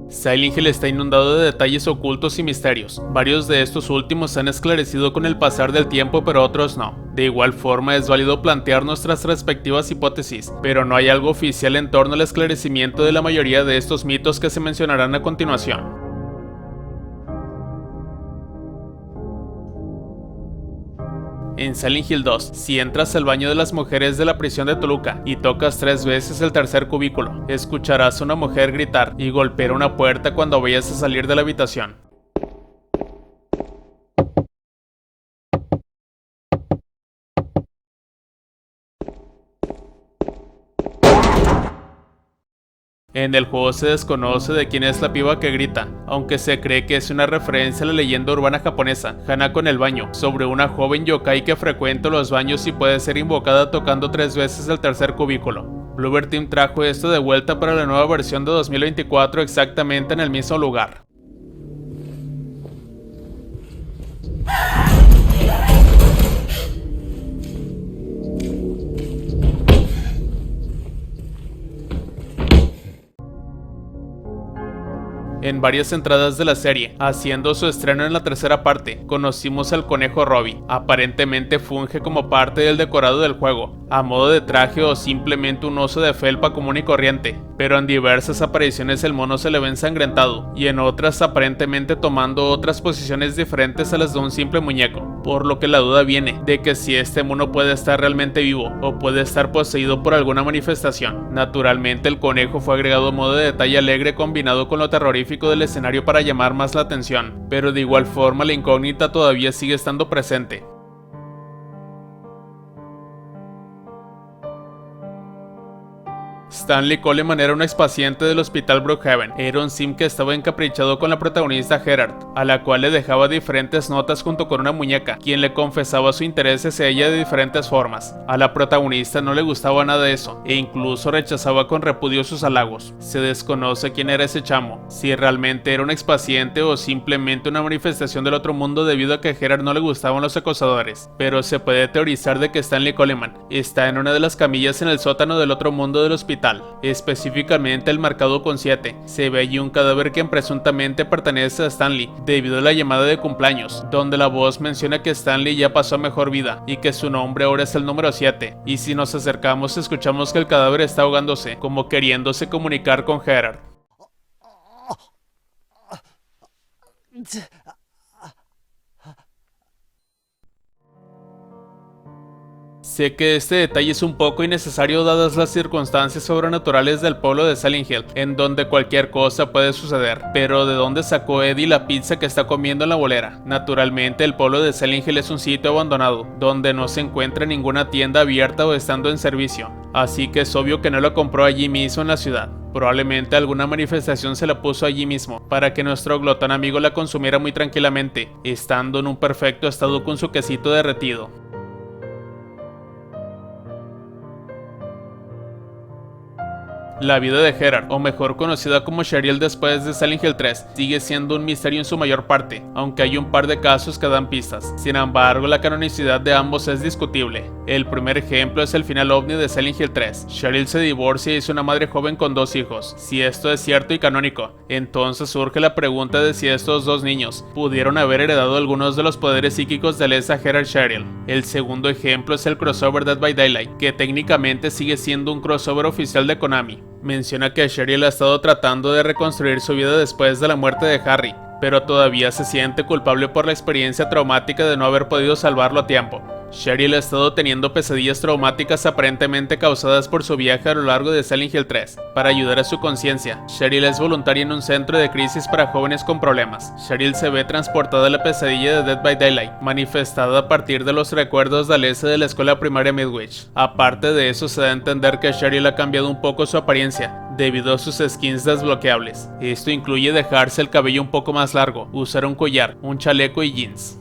Silent Hill está inundado de detalles ocultos y misterios. Varios de estos últimos se han esclarecido con el pasar del tiempo, pero otros no. De igual forma, es válido plantear nuestras respectivas hipótesis, pero no hay algo oficial en torno al esclarecimiento de la mayoría de estos mitos que se mencionarán a continuación. En Silent Hill 2, si entras al baño de las mujeres de la prisión de Toluca y tocas 3 veces el tercer cubículo, escucharás a una mujer gritar y golpear una puerta cuando vayas a salir de la habitación. En el juego se desconoce de quién es la piba que grita, aunque se cree que es una referencia a la leyenda urbana japonesa, Hanako en el baño, sobre una joven yokai que frecuenta los baños y puede ser invocada tocando 3 veces el tercer cubículo. Bloober Team trajo esto de vuelta para la nueva versión de 2024 exactamente en el mismo lugar. En varias entradas de la serie, haciendo su estreno en la tercera parte, conocimos al conejo Robbie. Aparentemente funge como parte del decorado del juego, a modo de traje o simplemente un oso de felpa común y corriente, pero en diversas apariciones el mono se le ve ensangrentado, y en otras aparentemente tomando otras posiciones diferentes a las de un simple muñeco, por lo que la duda viene de que si este mono puede estar realmente vivo, o puede estar poseído por alguna manifestación. Naturalmente el conejo fue agregado a modo de detalle alegre combinado con lo terrorífico del escenario para llamar más la atención, pero de igual forma la incógnita todavía sigue estando presente. Stanley Coleman era un expaciente del hospital Brookhaven. Era un sim que estaba encaprichado con la protagonista Gerard, a la cual le dejaba diferentes notas junto con una muñeca, quien le confesaba su interés hacia ella de diferentes formas. A la protagonista no le gustaba nada de eso, e incluso rechazaba con repudio sus halagos. Se desconoce quién era ese chamo, si realmente era un expaciente o simplemente una manifestación del otro mundo debido a que a Gerard no le gustaban los acosadores, pero se puede teorizar de que Stanley Coleman está en una de las camillas en el sótano del otro mundo del hospital. Específicamente el marcado con 7. Se ve allí un cadáver que presuntamente pertenece a Stanley, debido a la llamada de cumpleaños, donde la voz menciona que Stanley ya pasó a mejor vida, y que su nombre ahora es el número 7, y si nos acercamos escuchamos que el cadáver está ahogándose, como queriéndose comunicar con Gerard. Sé que este detalle es un poco innecesario dadas las circunstancias sobrenaturales del pueblo de Silent Hill, en donde cualquier cosa puede suceder, pero ¿de dónde sacó Eddie la pizza que está comiendo en la bolera? Naturalmente el pueblo de Silent Hill es un sitio abandonado, donde no se encuentra ninguna tienda abierta o estando en servicio, así que es obvio que no la compró allí mismo en la ciudad. Probablemente alguna manifestación se la puso allí mismo, para que nuestro glotón amigo la consumiera muy tranquilamente, estando en un perfecto estado con su quesito derretido. La vida de Gerard, o mejor conocida como Cheryl después de Silent Hill 3, sigue siendo un misterio en su mayor parte, aunque hay un par de casos que dan pistas. Sin embargo, la canonicidad de ambos es discutible. El primer ejemplo es el final ovni de Silent Hill 3. Cheryl se divorcia y es una madre joven con 2 hijos. Si esto es cierto y canónico, entonces surge la pregunta de si estos 2 niños pudieron haber heredado algunos de los poderes psíquicos de esa Gerard Cheryl. El segundo ejemplo es el crossover Dead by Daylight, que técnicamente sigue siendo un crossover oficial de Konami. Menciona que Cheryl ha estado tratando de reconstruir su vida después de la muerte de Harry, pero todavía se siente culpable por la experiencia traumática de no haber podido salvarlo a tiempo. Cheryl ha estado teniendo pesadillas traumáticas aparentemente causadas por su viaje a lo largo de Silent Hill 3. Para ayudar a su conciencia, Cheryl es voluntaria en un centro de crisis para jóvenes con problemas. Cheryl se ve transportada a la pesadilla de Dead by Daylight, manifestada a partir de los recuerdos de Alessa de la escuela primaria Midwich. Aparte de eso, se da a entender que Cheryl ha cambiado un poco su apariencia, debido a sus skins desbloqueables. Esto incluye dejarse el cabello un poco más largo, usar un collar, un chaleco y jeans.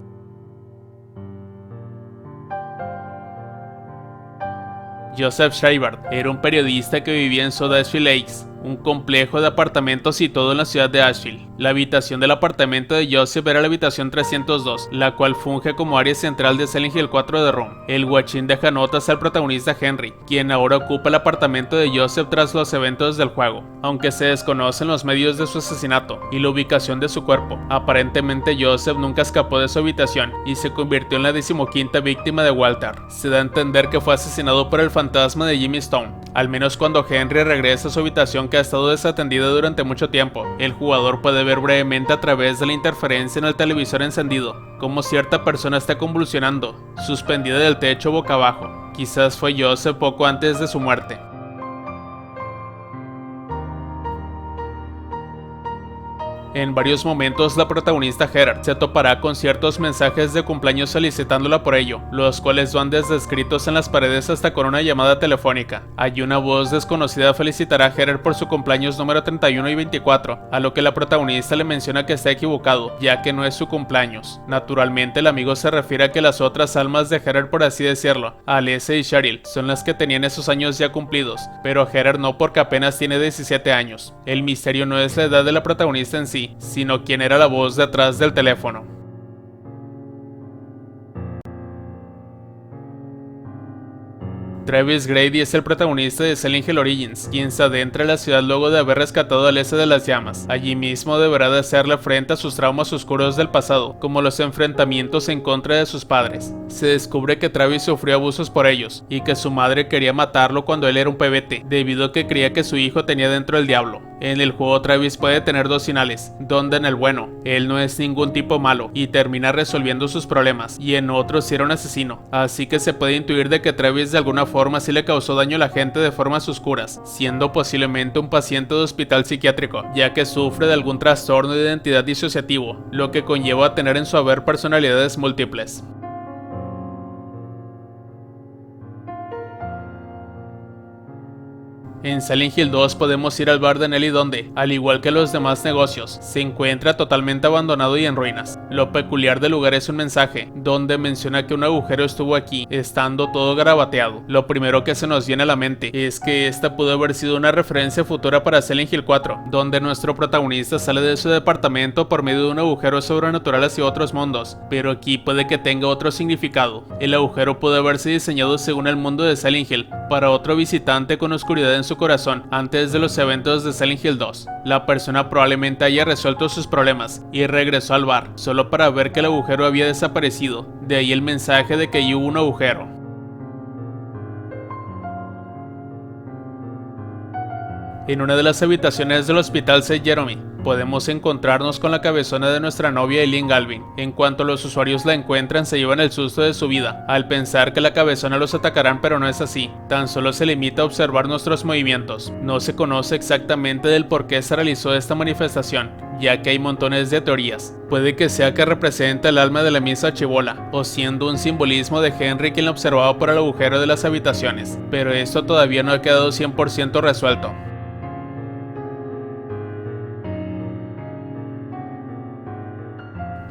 Joseph Schreiber era un periodista que vivía en Soda Lakes, un complejo de apartamentos situado en la ciudad de Asheville. La habitación del apartamento de Joseph era la habitación 302, la cual funge como área central de Silent Hill 4 de Room. El guachín deja notas al protagonista Henry, quien ahora ocupa el apartamento de Joseph tras los eventos del juego. Aunque se desconocen los medios de su asesinato y la ubicación de su cuerpo, aparentemente Joseph nunca escapó de su habitación y se convirtió en la 15ª víctima de Walter. Se da a entender que fue asesinado por el fantasma de Jimmy Stone, al menos cuando Henry regresa a su habitación que ha estado desatendida durante mucho tiempo. El jugador puede ver brevemente a través de la interferencia en el televisor encendido cómo cierta persona está convulsionando, suspendida del techo boca abajo. Quizás fue Joseph poco antes de su muerte. En varios momentos la protagonista Heather se topará con ciertos mensajes de cumpleaños solicitándola por ello, los cuales van desde escritos en las paredes hasta con una llamada telefónica. Allí una voz desconocida felicitará a Heather por su cumpleaños número 31 y 24, a lo que la protagonista le menciona que está equivocado, ya que no es su cumpleaños. Naturalmente el amigo se refiere a que las otras almas de Heather, por así decirlo, Alessia y Cheryl, son las que tenían esos años ya cumplidos, pero Heather no, porque apenas tiene 17 años. El misterio no es la edad de la protagonista en sí, sino quién era la voz detrás del teléfono. Travis Grady es el protagonista de Silent Hill Origins, quien se adentra en la ciudad luego de haber rescatado a Alessia de las llamas. Allí mismo deberá de hacerle frente a sus traumas oscuros del pasado, como los enfrentamientos en contra de sus padres. Se descubre que Travis sufrió abusos por ellos, y que su madre quería matarlo cuando él era un pebete, debido a que creía que su hijo tenía dentro el diablo. En el juego Travis puede tener dos finales, donde en el bueno, él no es ningún tipo malo y termina resolviendo sus problemas, y en otro sí era un asesino, así que se puede intuir de que Travis de alguna forma sí le causó daño a la gente de formas oscuras, siendo posiblemente un paciente de hospital psiquiátrico, ya que sufre de algún trastorno de identidad disociativo, lo que conlleva a tener en su haber personalidades múltiples. En Silent Hill 2 podemos ir al bar de Nelly donde, al igual que los demás negocios, se encuentra totalmente abandonado y en ruinas. Lo peculiar del lugar es un mensaje, donde menciona que un agujero estuvo aquí, estando todo garabateado. Lo primero que se nos viene a la mente es que esta pudo haber sido una referencia futura para Silent Hill 4, donde nuestro protagonista sale de su departamento por medio de un agujero sobrenatural hacia otros mundos, pero aquí puede que tenga otro significado. El agujero pudo haberse diseñado según el mundo de Silent Hill, para otro visitante con oscuridad en su corazón antes de los eventos de Silent Hill 2. La persona probablemente haya resuelto sus problemas y regresó al bar solo para ver que el agujero había desaparecido, de ahí el mensaje de que allí hubo un agujero. En una de las habitaciones del hospital St. Jerome, podemos encontrarnos con la cabezona de nuestra novia Eileen Galvin. En cuanto los usuarios la encuentran, se llevan el susto de su vida, al pensar que la cabezona los atacarán, pero no es así. Tan solo se limita a observar nuestros movimientos. No se conoce exactamente del por qué se realizó esta manifestación, ya que hay montones de teorías. Puede que sea que representa el alma de la misa chibola, o siendo un simbolismo de Henry quien la observaba por el agujero de las habitaciones, pero esto todavía no ha quedado 100% resuelto.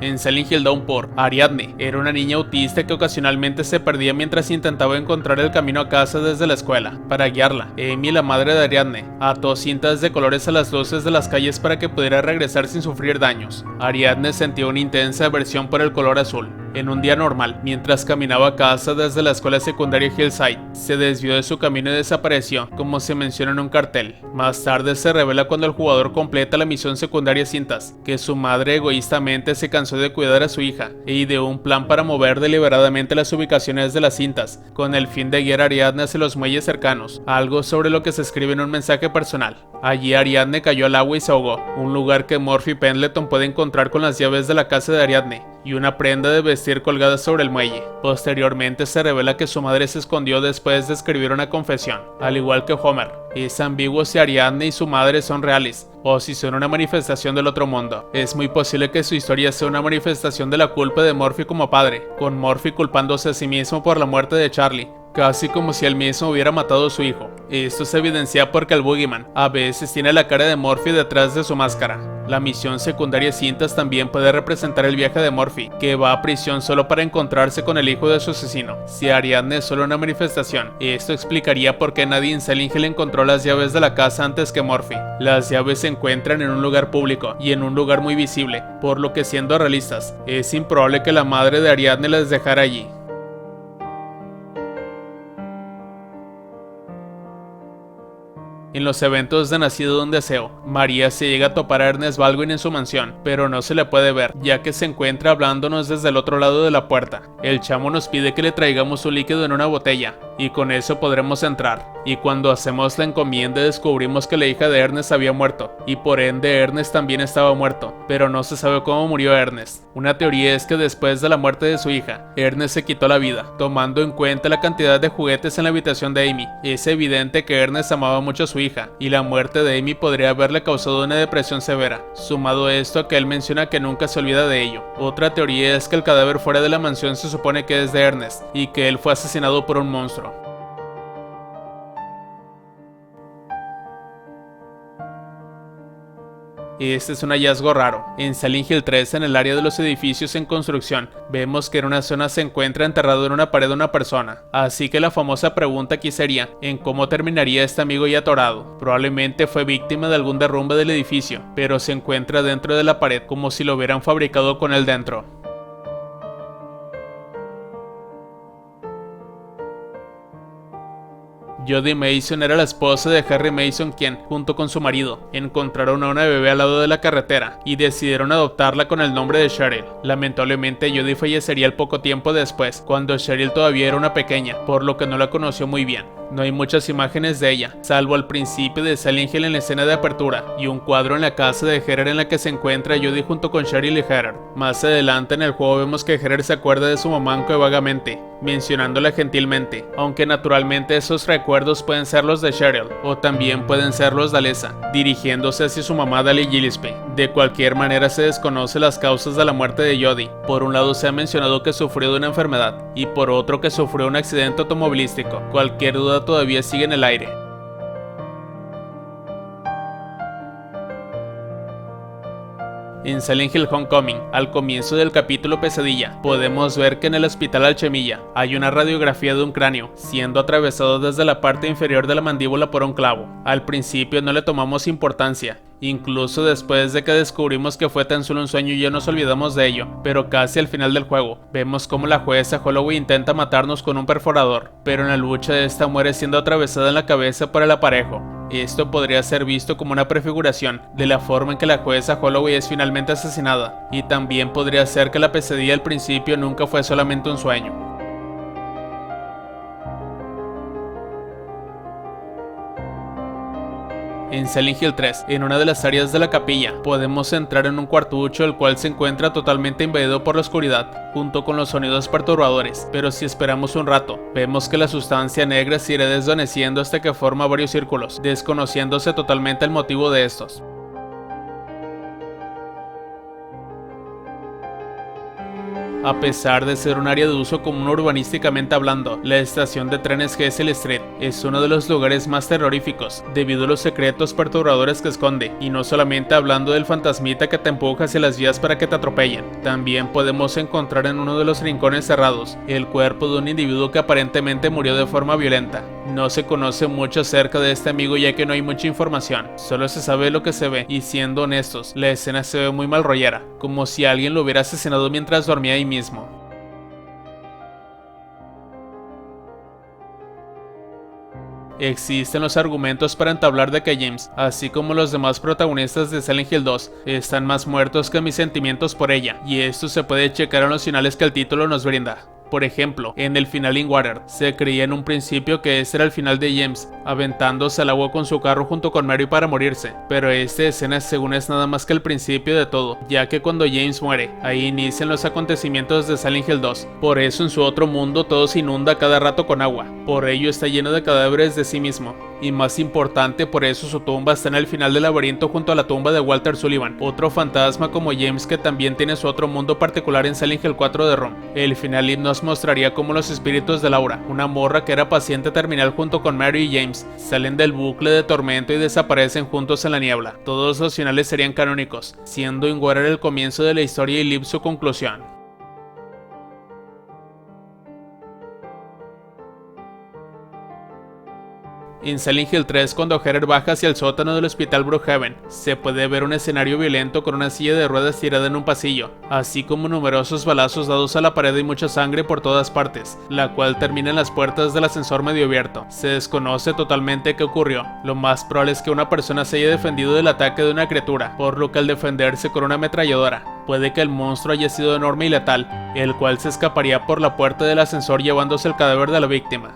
En Silent Hill Downpour, Ariadne era una niña autista que ocasionalmente se perdía mientras intentaba encontrar el camino a casa desde la escuela. Para guiarla, Amy, la madre de Ariadne, ató cintas de colores a las luces de las calles para que pudiera regresar sin sufrir daños. Ariadne sentía una intensa aversión por el color azul. En un día normal, mientras caminaba a casa desde la escuela secundaria Hillside, se desvió de su camino y desapareció, como se menciona en un cartel. Más tarde se revela cuando el jugador completa la misión secundaria Cintas, que su madre egoístamente se cansó de cuidar a su hija e ideó un plan para mover deliberadamente las ubicaciones de las cintas, con el fin de guiar a Ariadne hacia los muelles cercanos, algo sobre lo que se escribe en un mensaje personal. Allí Ariadne cayó al agua y se ahogó, un lugar que Murphy Pendleton puede encontrar con las llaves de la casa de Ariadne y una prenda de vestir colgada sobre el muelle. Posteriormente se revela que su madre se escondió después de escribir una confesión. Al igual que Homer, es ambiguo si Ariadne y su madre son reales o si son una manifestación del otro mundo. Es muy posible que su historia sea una manifestación de la culpa de Murphy como padre, con Murphy culpándose a sí mismo por la muerte de Charlie, casi como si él mismo hubiera matado a su hijo. Esto se evidencia porque el Boogeyman a veces tiene la cara de Murphy detrás de su máscara. La misión secundaria Cintas también puede representar el viaje de Murphy, que va a prisión solo para encontrarse con el hijo de su asesino. Si Ariadne es solo una manifestación, esto explicaría por qué nadie en Silent Hill encontró las llaves de la casa antes que Murphy. Las llaves se encuentran en un lugar público y en un lugar muy visible, por lo que, siendo realistas, es improbable que la madre de Ariadne las dejara allí. En los eventos de Nacido de un Deseo, María se llega a topar a Ernest Baldwin en su mansión, pero no se le puede ver, ya que se encuentra hablándonos desde el otro lado de la puerta. El chamo nos pide que le traigamos un líquido en una botella, y con eso podremos entrar. Y cuando hacemos la encomienda descubrimos que la hija de Ernest había muerto, y por ende Ernest también estaba muerto, pero no se sabe cómo murió Ernest. Una teoría es que después de la muerte de su hija, Ernest se quitó la vida, tomando en cuenta la cantidad de juguetes en la habitación de Amy. Es evidente que Ernest amaba mucho a su hija, y la muerte de Amy podría haberle causado una depresión severa, sumado esto a que él menciona que nunca se olvida de ello. Otra teoría es que el cadáver fuera de la mansión se supone que es de Ernest, y que él fue asesinado por un monstruo. Este es un hallazgo raro. En Silent Hill 3, en el área de los edificios en construcción, vemos que en una zona se encuentra enterrado en una pared una persona. Así que la famosa pregunta aquí sería, ¿en cómo terminaría este amigo ya atorado? Probablemente fue víctima de algún derrumbe del edificio, pero se encuentra dentro de la pared como si lo hubieran fabricado con él dentro. Jodie Mason era la esposa de Harry Mason, quien, junto con su marido, encontraron a una bebé al lado de la carretera y decidieron adoptarla con el nombre de Cheryl. Lamentablemente, Jodie fallecería al poco tiempo después, cuando Cheryl todavía era una pequeña, por lo que no la conoció muy bien. No hay muchas imágenes de ella, salvo al principio de Silent Hill en la escena de apertura, y un cuadro en la casa de Heather en la que se encuentra Jodie junto con Cheryl y Heather. Más adelante en el juego vemos que Heather se acuerda de su mamá aunque vagamente, mencionándola gentilmente, aunque naturalmente esos recuerdos pueden ser los de Cheryl, o también pueden ser los de Alessa, dirigiéndose hacia su mamá Dali Gillespie. De cualquier manera se desconoce las causas de la muerte de Jodie. Por un lado se ha mencionado que sufrió de una enfermedad, y por otro que sufrió un accidente automovilístico. Cualquier duda todavía sigue en el aire. En Silent Hill Homecoming, al comienzo del capítulo Pesadilla, podemos ver que en el hospital Alchemilla hay una radiografía de un cráneo, siendo atravesado desde la parte inferior de la mandíbula por un clavo. Al principio no le tomamos importancia, incluso después de que descubrimos que fue tan solo un sueño y ya nos olvidamos de ello, pero casi al final del juego, vemos como la jueza Holloway intenta matarnos con un perforador, pero en la lucha esta muere siendo atravesada en la cabeza por el aparejo. Esto podría ser visto como una prefiguración de la forma en que la jueza Holloway es finalmente asesinada, y también podría ser que la pesadilla al principio nunca fue solamente un sueño. En Silent Hill 3, en una de las áreas de la capilla, podemos entrar en un cuartucho el cual se encuentra totalmente invadido por la oscuridad, junto con los sonidos perturbadores, pero si esperamos un rato, vemos que la sustancia negra se irá desvaneciendo hasta que forma varios círculos, desconociéndose totalmente el motivo de estos. A pesar de ser un área de uso común urbanísticamente hablando, la estación de trenes Hazel Street es uno de los lugares más terroríficos, debido a los secretos perturbadores que esconde, y no solamente hablando del fantasmita que te empuja hacia las vías para que te atropellen. También podemos encontrar en uno de los rincones cerrados el cuerpo de un individuo que aparentemente murió de forma violenta. No se conoce mucho acerca de este amigo ya que no hay mucha información, solo se sabe lo que se ve, y siendo honestos, la escena se ve muy mal rollera, como si alguien lo hubiera asesinado mientras dormía ahí mismo. Existen los argumentos para entablar de que James, así como los demás protagonistas de Silent Hill 2, están más muertos que mis sentimientos por ella, y esto se puede checar en los finales que el título nos brinda. Por ejemplo, en el final In Water, se creía en un principio que este era el final de James, aventándose al agua con su carro junto con Mary para morirse, pero esta escena según es nada más que el principio de todo, ya que cuando James muere, ahí inician los acontecimientos de Silent Hill 2, por eso en su otro mundo todo se inunda cada rato con agua, por ello está lleno de cadáveres de sí mismo, Y más importante, por eso su tumba está en el final del laberinto junto a la tumba de Walter Sullivan, otro fantasma como James que también tiene su otro mundo particular en Silent Hill 4 de ROM. El final nos mostraría cómo los espíritus de Laura, una morra que era paciente terminal junto con Mary y James, salen del bucle de tormento y desaparecen juntos en la niebla. Todos los finales serían canónicos, siendo Ingwarer el comienzo de la historia y Liv su conclusión. En Silent Hill 3, cuando Heather baja hacia el sótano del hospital Brookhaven, se puede ver un escenario violento con una silla de ruedas tirada en un pasillo, así como numerosos balazos dados a la pared y mucha sangre por todas partes, la cual termina en las puertas del ascensor medio abierto. Se desconoce totalmente qué ocurrió. Lo más probable es que una persona se haya defendido del ataque de una criatura, por lo que al defenderse con una ametralladora, puede que el monstruo haya sido enorme y letal, el cual se escaparía por la puerta del ascensor llevándose el cadáver de la víctima.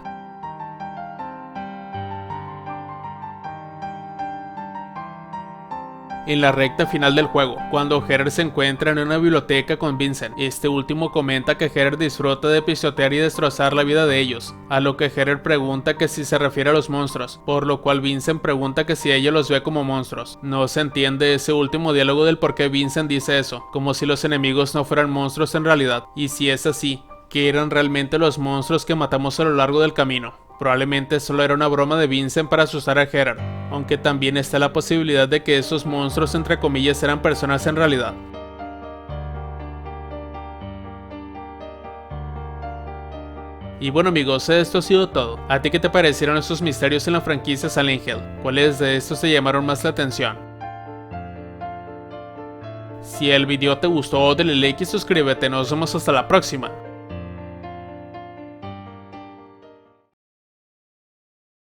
En la recta final del juego, cuando Heather se encuentra en una biblioteca con Vincent, este último comenta que Heather disfruta de pisotear y destrozar la vida de ellos, a lo que Heather pregunta que si se refiere a los monstruos, por lo cual Vincent pregunta que si ella los ve como monstruos. No se entiende ese último diálogo del por qué Vincent dice eso, como si los enemigos no fueran monstruos en realidad, y si es así, ¿qué eran realmente los monstruos que matamos a lo largo del camino? Probablemente solo era una broma de Vincent para asustar a Heather, aunque también está la posibilidad de que esos monstruos entre comillas eran personas en realidad. Y bueno amigos, esto ha sido todo. ¿A ti qué te parecieron estos misterios en la franquicia Silent Hill? ¿Cuáles de estos te llamaron más la atención? Si el video te gustó, dale like y suscríbete. Nos vemos hasta la próxima.